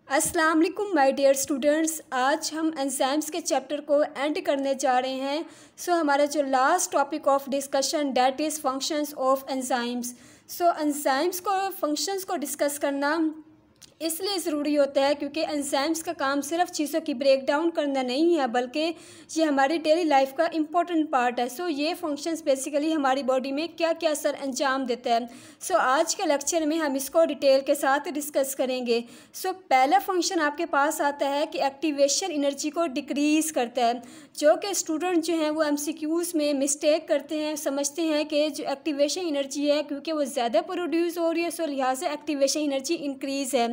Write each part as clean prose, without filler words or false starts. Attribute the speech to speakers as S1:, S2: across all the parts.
S1: अस्सलाम वालेकुम my dear students. आज हम एंजाइम्स के चैप्टर को एंड करने जा रहे हैं। हमारा जो last topic of discussion that is functions of enzymes. Enzymes को फंक्शंस को डिस्कस करना इसलिए ज़रूरी होता है क्योंकि एंजाइम्स का काम सिर्फ चीज़ों की ब्रेक डाउन करना नहीं है, बल्कि ये हमारी डेली लाइफ का इम्पोर्टेंट पार्ट है। ये फंक्शंस बेसिकली हमारी बॉडी में क्या क्या असर अंजाम देता है। आज के लेक्चर में हम इसको डिटेल के साथ डिस्कस करेंगे। पहला फंक्शन आपके पास आता है कि एक्टिवेशन एनर्जी को डिक्रीज़ करता है, जो कि स्टूडेंट जो हैं वो MCQs में मिस्टेक करते हैं, समझते हैं कि जो एक्टिवेशन एनर्जी है क्योंकि वो ज़्यादा प्रोड्यूस हो रही है लिहाजा एक्टिवेशन एनर्जी इंक्रीज़ है।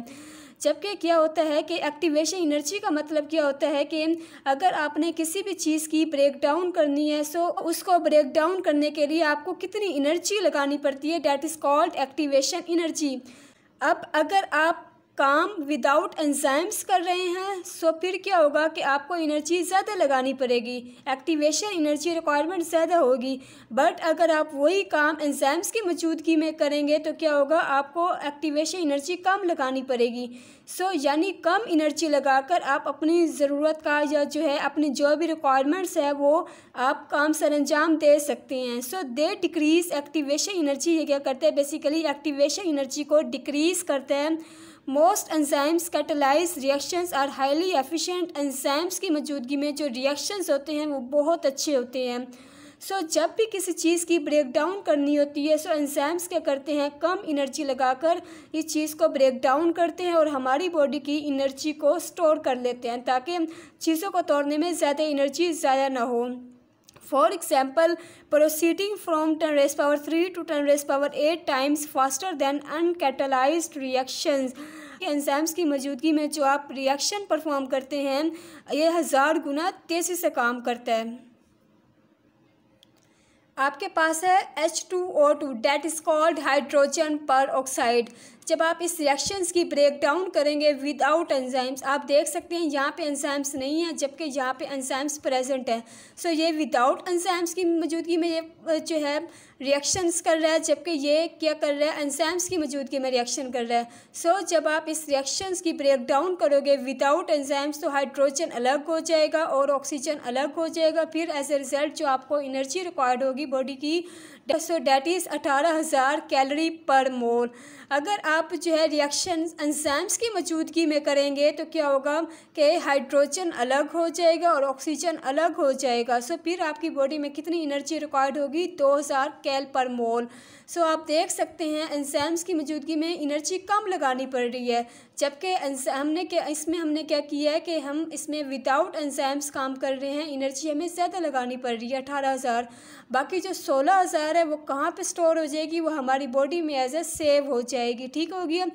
S1: जबकि क्या होता है कि एक्टिवेशन एनर्जी का मतलब क्या होता है कि अगर आपने किसी भी चीज़ की ब्रेक डाउन करनी है उसको ब्रेक डाउन करने के लिए आपको कितनी एनर्जी लगानी पड़ती है, that is called activation energy. अब अगर आप काम विदाउट एंजाइम्स कर रहे हैं फिर क्या होगा कि आपको एनर्जी ज़्यादा लगानी पड़ेगी, एक्टिवेशन एनर्जी रिक्वायरमेंट ज़्यादा होगी। बट अगर आप वही काम एंजाइम्स की मौजूदगी में करेंगे तो क्या होगा, आपको एक्टिवेशन एनर्जी कम लगानी पड़ेगी। यानी कम एनर्जी लगाकर आप अपनी ज़रूरत का या जो है अपनी जो भी रिक्वायरमेंट्स है वो आप काम सर अंजाम दे सकते हैं। They decrease activation energy. ये क्या करते हैं, बेसिकली एक्टिवेशन एनर्जी को डिक्रीज़ करते हैं। Most enzymes catalyse reactions are highly efficient. Enzymes की मौजूदगी में जो रिएक्शंस होते हैं वो बहुत अच्छे होते हैं। जब भी किसी चीज़ की ब्रेक डाउन करनी होती है एंजाइम्स क्या करते हैं, कम एनर्जी लगाकर इस चीज़ को ब्रेक डाउन करते हैं और हमारी बॉडी की एनर्जी को स्टोर कर लेते हैं ताकि चीज़ों को तोड़ने में ज़्यादा एनर्जी ज़ाया ना हो। For example, proceeding from 10⁻³ to 10⁻8 times faster than uncatalyzed reactions। Enzymes की मौजूदगी में जो आप रिएक्शन परफॉर्म करते हैं ये 1000 गुना तेज़ी से काम करता है। आपके पास है H2O2 that is called hydrogen पर ऑक्साइड। जब आप इस रिएक्शंस की ब्रेक डाउन करेंगे विदाउट एंजाइम्स, आप देख सकते हैं यहाँ पे एंजाइम्स नहीं है जबकि यहाँ पे एंजाइम्स प्रेजेंट है। ये विदाउट एंजाइम्स की मौजूदगी में ये जो है रिएक्शंस कर रहा है, जबकि ये क्या कर रहा है, एंजाइम्स की मौजूदगी में रिएक्शन कर रहा है। जब आप इस रिएक्शंस की ब्रेक डाउन करोगे विदाउट एंजाइम्स तो हाइड्रोजन अलग हो जाएगा और ऑक्सीजन अलग हो जाएगा। फिर एज ए रिज़ल्ट जो आपको एनर्जी रिक्वायर्ड होगी बॉडी की डैट इज़ 18,000 कैलोरी पर मोल। अगर आप जो है रिएक्शन एंजाइम्स की मौजूदगी में करेंगे तो क्या होगा कि हाइड्रोजन अलग हो जाएगा और ऑक्सीजन अलग हो जाएगा। फिर आपकी बॉडी में कितनी एनर्जी रिक्वायर्ड होगी, 2000 कैल पर मोल। आप देख सकते हैं एंजाइम्स की मौजूदगी में एनर्जी कम लगानी पड़ रही है, जबकि हमने क्या किया है कि हम इसमें विदाउट एंजाइम्स काम कर रहे हैं, एनर्जी हमें ज़्यादा लगानी पड़ रही है 18,000। बाकी जो 16,000 है वो कहाँ पे स्टोर हो जाएगी, वो हमारी बॉडी में एज ए सेव हो जाएगी। ठीक हो गया।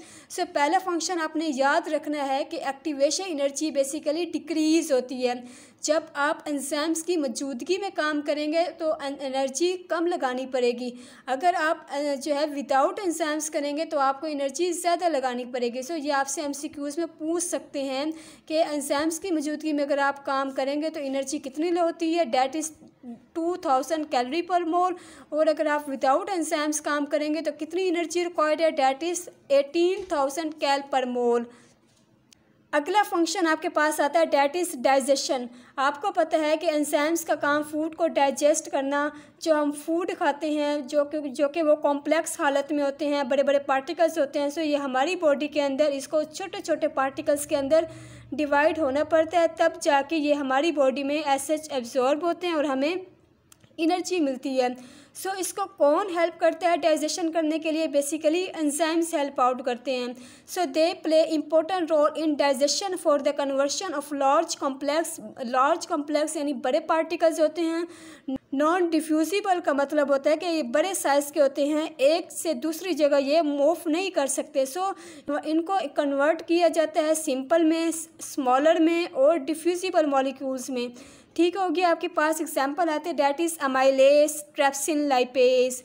S1: पहला फंक्शन आपने याद रखना है कि एक्टिवेशन एनर्जी बेसिकली डिक्रीज़ होती है। जब आप एंजाइम्स की मौजूदगी में काम करेंगे तो एनर्जी कम लगानी पड़ेगी। अगर आप जो है विदाउट एंजाइम्स करेंगे तो आपको एनर्जी ज़्यादा लगानी पड़ेगी। ये आपसे MCQs में पूछ सकते हैं कि एंजाइम्स की मौजूदगी में अगर आप काम करेंगे तो एनर्जी कितनी होती है, डैट इज़ 2000 कैलोरी पर मोल। और अगर आप विदाउट एंजाइम्स काम करेंगे तो कितनी एनर्जी रिक्वायर्ड है, डैट इज़ 18,000 कैल पर मोल। अगला फंक्शन आपके पास आता है डैट इज़ डाइजेशन। आपको पता है कि एंजाइम्स का काम फूड को डाइजेस्ट करना। जो हम फूड खाते हैं जो कि वो कॉम्प्लेक्स हालत में होते हैं, बड़े बड़े पार्टिकल्स होते हैं। ये हमारी बॉडी के अंदर इसको छोटे छोटे पार्टिकल्स के अंदर डिवाइड होना पड़ता है, तब जाके ये हमारी बॉडी में एसिड एब्जॉर्ब होते हैं और हमें एनर्जी मिलती है। इसको कौन हेल्प करता है डाइजेशन करने के लिए, बेसिकली एंजाइम्स हेल्प आउट करते हैं। They play important role in digestion for the conversion of large complex यानी बड़े पार्टिकल्स होते हैं। नॉन डिफ्यूजिबल का मतलब होता है कि ये बड़े साइज़ के होते हैं, एक से दूसरी जगह ये मूव नहीं कर सकते। इनको कन्वर्ट किया जाता है सिंपल में, स्मॉलर में और डिफ्यूजिबल मॉलिक्यूल्स में। ठीक हो गया। आपके पास एग्जाम्पल आते हैं that is amylase, trypsin, lipase.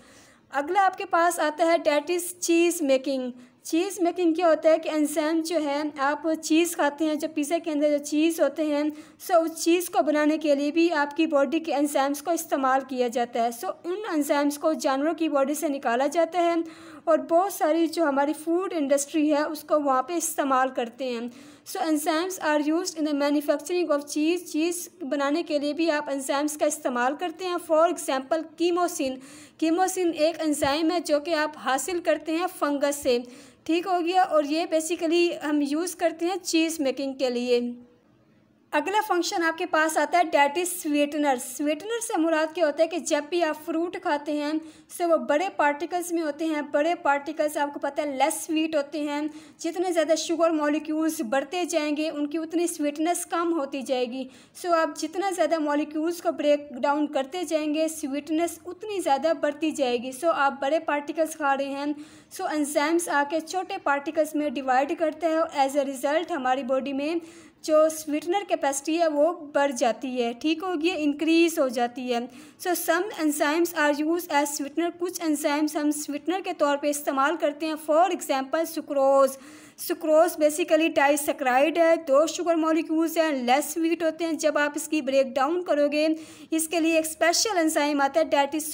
S1: अगला आपके पास आता है that is cheese making. Cheese making क्या होता है कि एंजाइम जो है, आप चीज़ खाते हैं, जो पिज़्ज़ा के अंदर जो चीज़ होते हैं उस चीज़ को बनाने के लिए भी आपकी बॉडी के एंजाइम्स को इस्तेमाल किया जाता है। उन एंजाइम्स को जानवरों की बॉडी से निकाला जाता है और बहुत सारी जो हमारी फूड इंडस्ट्री है उसको वहाँ पे इस्तेमाल करते हैं। So enzymes are used in the manufacturing of cheese बनाने के लिए भी आप एंजाइम्स का इस्तेमाल करते हैं। फॉर एग्जांपल कीमोसिन एक एंजाइम है जो कि आप हासिल करते हैं फंगस से, ठीक हो गया, और ये बेसिकली हम यूज़ करते हैं चीज़ मेकिंग के लिए। अगला फंक्शन आपके पास आता है डेट इज़ स्वीटनर। स्वीटनर से मुराद क्या होता है कि जब भी आप फ्रूट खाते हैं तो वो बड़े पार्टिकल्स में होते हैं। बड़े पार्टिकल्स आपको पता है लेस स्वीट होते हैं। जितने ज़्यादा शुगर मॉलिक्यूल्स बढ़ते जाएंगे उनकी उतनी स्वीटनेस कम होती जाएगी। सो आप जितना ज़्यादा मॉलिक्यूल्स को ब्रेक डाउन करते जाएंगे स्वीटनेस उतनी ज़्यादा बढ़ती जाएगी। सो आप बड़े पार्टिकल्स खा रहे हैं, सो एंजाइम्स आके छोटे पार्टिकल्स में डिवाइड करते हैं और एज अ रिज़ल्ट हमारी बॉडी में जो स्वीटनर कैपेसिटी है वो बढ़ जाती है, ठीक होगी, इंक्रीज़ हो जाती है। So some enzymes are use as sweetener. कुछ एंजाइम्स हम स्वीटनर के तौर पे इस्तेमाल करते हैं। For example sucrose basically disaccharide है, 2 शुगर मॉलिक्यूल्स हैं, लेस स्वीट होते हैं। जब आप इसकी ब्रेक डाउन करोगे इसके लिए एक स्पेशल एंजाइम आता है डेट इज़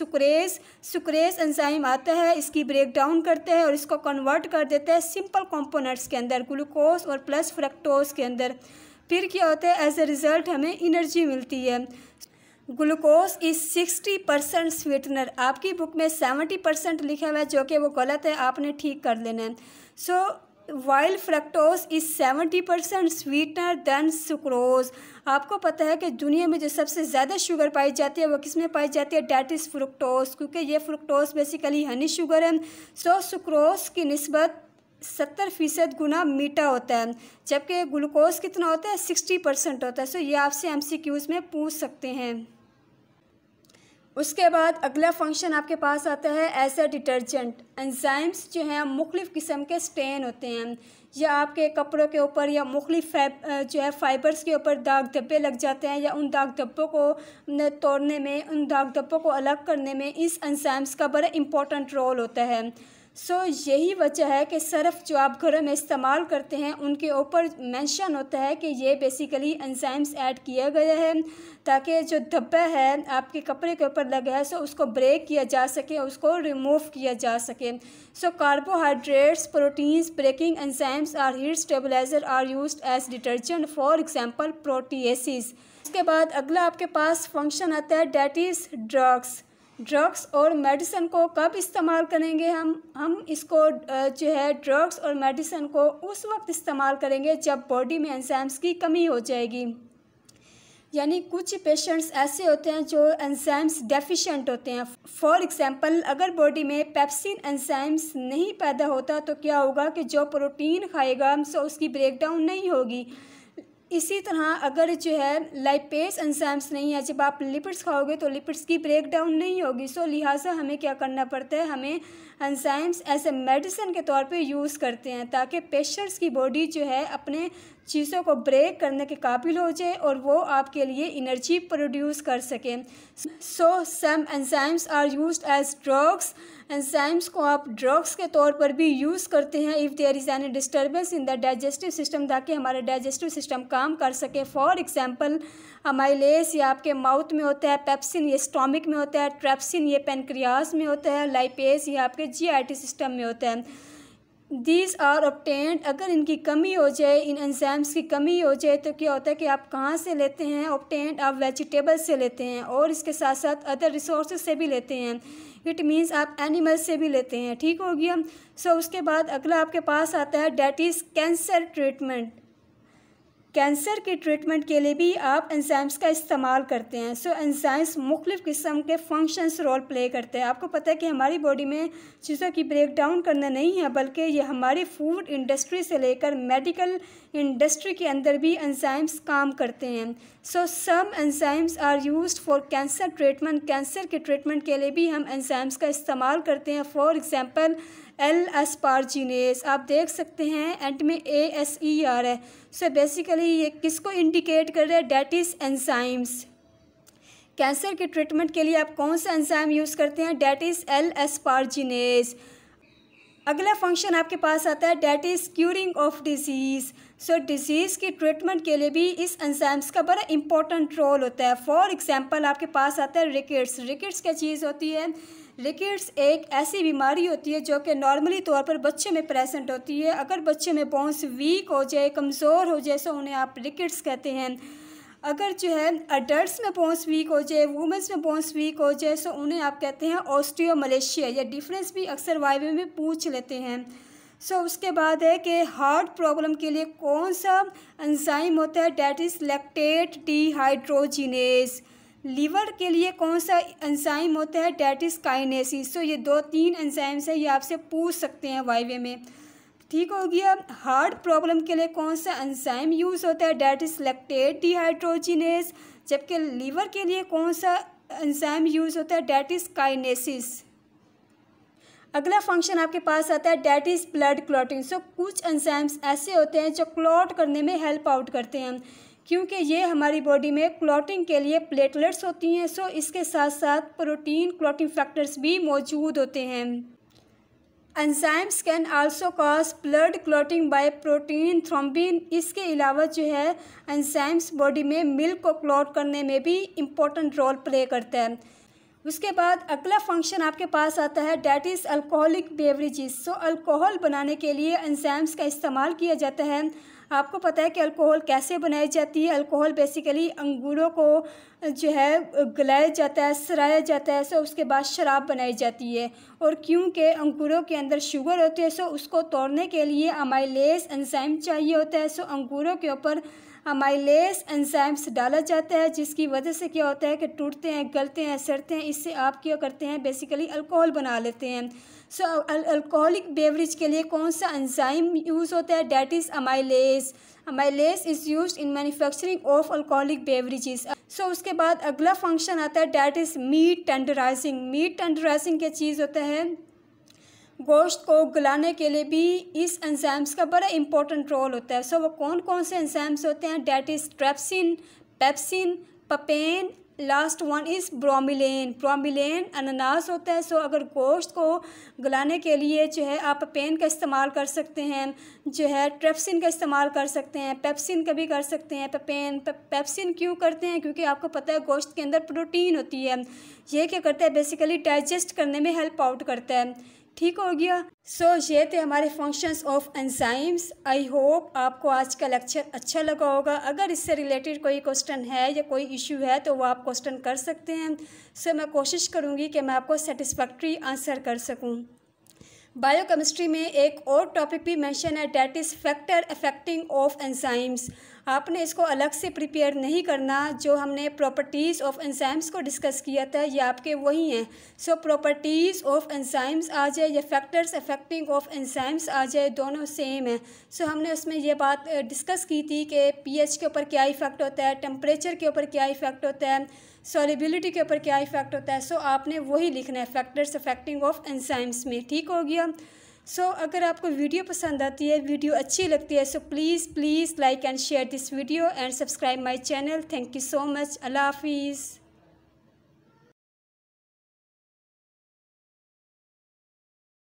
S1: सुक्रेज एंजाइम आता है, इसकी ब्रेक डाउन करता है और इसको कन्वर्ट कर देता है सिंपल कंपोनेंट्स के अंदर, ग्लूकोज और प्लस फ्रक्टोज के अंदर। फिर क्या होता है, एज ए रिज़ल्ट हमें एनर्जी मिलती है। Glucose is 60% sweetener. आपकी बुक में 70% लिखा हुआ है जो कि वो गलत है, आपने ठीक कर लेना है। So while fructose is 70% sweetener than sucrose. आपको पता है कि दुनिया में जो सबसे ज़्यादा शुगर पाई जाती है वो किस में पाई जाती है, डेट इज़ फ्रुक्टोज, क्योंकि ये फ्रुक्टोज बेसिकली हनी शुगर है। सो सुक्रोज की निस्बत 70% गुना मीठा होता है, जबकि ग्लूकोज कितना होता है, 60% होता है। सो ये आपसे MCQs में पूछ सकते हैं। उसके बाद अगला फंक्शन आपके पास आता है एज ए डिटर्जेंट। एंजाइम्स जो हैं मुख्तलिफ़ किस्म के स्टेन होते हैं, या आपके कपड़ों के ऊपर या मुख्तलिफ़ जो है फाइबर्स के ऊपर दाग धब्बे लग जाते हैं, या उन दाग धब्बों को तोड़ने में, उन दाग धब्बों को अलग करने में इस एंजाइम्स का बड़ा इम्पोर्टेंट रोल होता है। सो यही वजह है कि सर्फ़ जो आप घरों में इस्तेमाल करते हैं उनके ऊपर मेंशन होता है कि ये बेसिकली एंजाइम्स ऐड किया गया है ताकि जो धब्बा है आपके कपड़े के ऊपर लगा है सो उसको ब्रेक किया जा सके, उसको रिमूव किया जा सके। So carbohydrates, proteins breaking enzymes are heat stabiliser are used as detergent, for example proteases. उसके बाद अगला आपके पास फंक्शन आता है डेट इज़ ड्रग्स और मेडिसिन को कब इस्तेमाल करेंगे हम इसको जो है ड्रग्स और मेडिसिन को उस वक्त इस्तेमाल करेंगे जब बॉडी में एंजाइम्स की कमी हो जाएगी। यानी कुछ पेशेंट्स ऐसे होते हैं जो एंजाइम्स डेफिशिएंट होते हैं। फॉर एग्जांपल अगर बॉडी में पेप्सिन एंजाइम्स नहीं पैदा होता तो क्या होगा कि जो प्रोटीन खाएगा तो उसकी ब्रेकडाउन नहीं होगी। इसी तरह अगर जो है लाइपेज एंजाइम्स नहीं है, जब आप लिपिड्स खाओगे तो लिपिड्स की ब्रेकडाउन नहीं होगी। सो लिहाजा हमें क्या करना पड़ता है, हमें एंजाइम्स एज ए मेडिसिन के तौर पे यूज़ करते हैं ताकि पेशेंट्स की बॉडी जो है अपने चीज़ों को ब्रेक करने के काबिल हो जाए और वो आपके लिए एनर्जी प्रोड्यूस कर सके। So some enzymes are used as drugs. Enzymes को आप ड्रग्स के तौर पर भी यूज़ करते हैं if there is any disturbance in the digestive system, ताकि हमारा डाइजेस्टिव सिस्टम काम कर सके। फॉर एग्जांपल अमाइलेज ये आपके माउथ में होता है, पेप्सिन ये स्टोमिक में होता है, ट्रेप्सिन ये पेनक्रियास में होता है, लाइपेज ये आपके GIT सिस्टम में होता है। These are obtained. अगर इनकी कमी हो जाए, इन एंजाइम्स की कमी हो जाए तो क्या होता है कि आप कहाँ से लेते हैं, ऑब्टेन्ड आप वेजिटेबल्स से लेते हैं और इसके साथ साथ अदर रिसोर्सेज से भी लेते हैं। इट मीन्स आप एनिमल्स से भी लेते हैं, ठीक हो गया। सो उसके बाद अगला आपके पास आता है that is cancer treatment. Cancer के ट्रीटमेंट के लिए भी आप एंजाइम्स का इस्तेमाल करते हैं। सो एंजाइम्स मुख्तलिफ़ किस्म के फंक्शंस रोल प्ले करते हैं। आपको पता है कि हमारी बॉडी में चीज़ों की ब्रेक डाउन करना नहीं है, बल्कि ये हमारी फूड इंडस्ट्री से लेकर मेडिकल इंडस्ट्री के अंदर भी एंजाइम्स काम करते हैं। So some enzymes are used for cancer treatment. Cancer के ट्रीटमेंट के लिए भी हम एंजाइम्स का इस्तेमाल करते हैं। फॉर एग्जांपल L-asparginase, आप देख सकते हैं एंड में ASE आ रहा है। सो बेसिकली ये किसको इंडिकेट कर रहा है, डेट इज़ एंजाइम्स। कैंसर के ट्रीटमेंट के लिए आप कौन सा एंजाइम यूज़ करते हैं, डेट इज़ L-asparginase। अगला फंक्शन आपके पास आता है that is curing of disease. So disease की ट्रीटमेंट के लिए भी इस एंजाइम्स का बड़ा इंपॉर्टेंट रोल होता है। फॉर एग्जांपल आपके पास आता है रिकेट्स। रिकेट्स क्या चीज़ होती है, रिकेट्स एक ऐसी बीमारी होती है जो कि नॉर्मली तौर पर बच्चे में प्रेजेंट होती है। अगर बच्चे में बोन्स वीक हो जाए, कमज़ोर हो जाए, तो उन्हें आप रिकेट्स कहते हैं। अगर जो है अडल्ट्स में बोन्स वीक हो जाए, वुमेंस में बोन्स वीक हो जाए, तो उन्हें आप कहते हैं ऑस्टियोमलेशिया। या डिफरेंस भी अक्सर वाइवे में पूछ लेते हैं। उसके बाद है कि हार्ट प्रॉब्लम के लिए कौन सा एंजाइम होता है, that is lactate dehydrogenase. Liver के लिए कौन सा एंजाइम होता है, डेट इज़ काइनेसिस। ये 2-3 एंजाइम्स है, ये आपसे पूछ सकते हैं वाइवे में। ठीक हो गया। हार्ट प्रॉब्लम के लिए कौन सा एंजाइम यूज़ होता है, डेट इज़ लैक्टेट डिहाइड्रोजिनेज। जबकि लीवर के लिए कौन सा एंजाइम यूज़ होता है, डेट इज़ काइनेसिस। अगला फंक्शन आपके पास आता है, डेट इज़ ब्लड क्लॉटिंग। कुछ एंजाइम्स ऐसे होते हैं जो क्लॉट करने में हेल्प आउट करते हैं, क्योंकि ये हमारी बॉडी में क्लॉटिंग के लिए प्लेटलेट्स होती हैं। इसके साथ साथ प्रोटीन क्लॉटिंग फैक्टर्स भी मौजूद होते हैं। Enzymes can also cause blood clotting bye protein thrombin. इसके अलावा जो है एंजाइम्स बॉडी में मिल्क को क्लॉट करने में भी इम्पोर्टेंट रोल प्ले करता है। उसके बाद अगला फंक्शन आपके पास आता है, that is alcoholic beverages. Alcohol बनाने के लिए एंजाइम्स का इस्तेमाल किया जाता है। आपको पता है कि अल्कोहल कैसे बनाई जाती है। अल्कोहल बेसिकली अंगूरों को जो है गलाया जाता है, सराया जाता है, उसके बाद शराब बनाई जाती है। और क्योंकि अंगूरों के अंदर शुगर होती है, उसको तोड़ने के लिए अमाइलेज एंजाइम चाहिए होता है। अंगूरों के ऊपर अमाइलेज एंजाइम्स डाला जाता है, जिसकी वजह से क्या होता है कि टूटते हैं, गलते हैं, सड़ते हैं। इससे आप क्या करते हैं, बेसिकली अल्कोहल बना लेते हैं। अल्कोहलिक बेवरेज के लिए कौन सा एंजाइम यूज़ होता है, that is amylase. Amylase is used in manufacturing of alcoholic beverages. उसके बाद अगला फंक्शन आता है, डेट इज़ मीट टेंडराइजिंग। मीट टेंडराइजिंग क्या चीज़ होता है, गोश्त को गलाने के लिए भी इस एंजाइम्स का बड़ा इंपॉर्टेंट रोल होता है। वो कौन कौन से एंजाइम्स होते हैं, that is trypsin, pepsin, papain, last one is bromelain. Bromelain अनानास होता है। अगर गोश्त को गलाने के लिए जो है आप पेन का इस्तेमाल कर सकते हैं, जो है ट्रेप्सिन का इस्तेमाल कर सकते हैं, पेप्सिन का भी कर सकते हैं। पेप्सिन क्यों करते हैं, क्योंकि आपको पता है गोश्त के अंदर प्रोटीन होती है। ये क्या करता है, बेसिकली डाइजेस्ट करने में हेल्प आउट करता है। ठीक हो गया। ये थे हमारे functions of enzymes. I hope आपको आज का लेक्चर अच्छा लगा होगा। अगर इससे रिलेटेड कोई क्वेश्चन है या कोई इशू है तो वो आप क्वेश्चन कर सकते हैं। मैं कोशिश करूँगी कि मैं आपको सेटिस्फैक्ट्री आंसर कर सकूँ। बायोकेमिस्ट्री में एक और टॉपिक भी मेंशन है, that is factor affecting of enzymes. आपने इसको अलग से प्रिपेयर नहीं करना। जो हमने प्रॉपर्टीज़ ऑफ एंजाइम्स को डिस्कस किया था ये आपके वही हैं। प्रॉपर्टीज़ ऑफ एंजाइम्स आ जाए या फैक्टर्स अफेक्टिंग ऑफ एंजाइम्स आ जाए, दोनों सेम है। हमने उसमें ये बात डिस्कस की थी कि पीएच के ऊपर क्या इफ़ेक्ट होता है, टेम्परेचर के ऊपर क्या इफ़ेक्ट होता है, सॉल्युबिलिटी के ऊपर क्या इफ़ेक्ट होता है। आपने वही लिखना है फैक्टर्स अफेक्टिंग ऑफ एंजाइम्स में। ठीक हो गया। अगर आपको वीडियो पसंद आती है, वीडियो अच्छी लगती है, please like and share this video and subscribe my channel. Thank you so much. अल्लाह हाफिज़।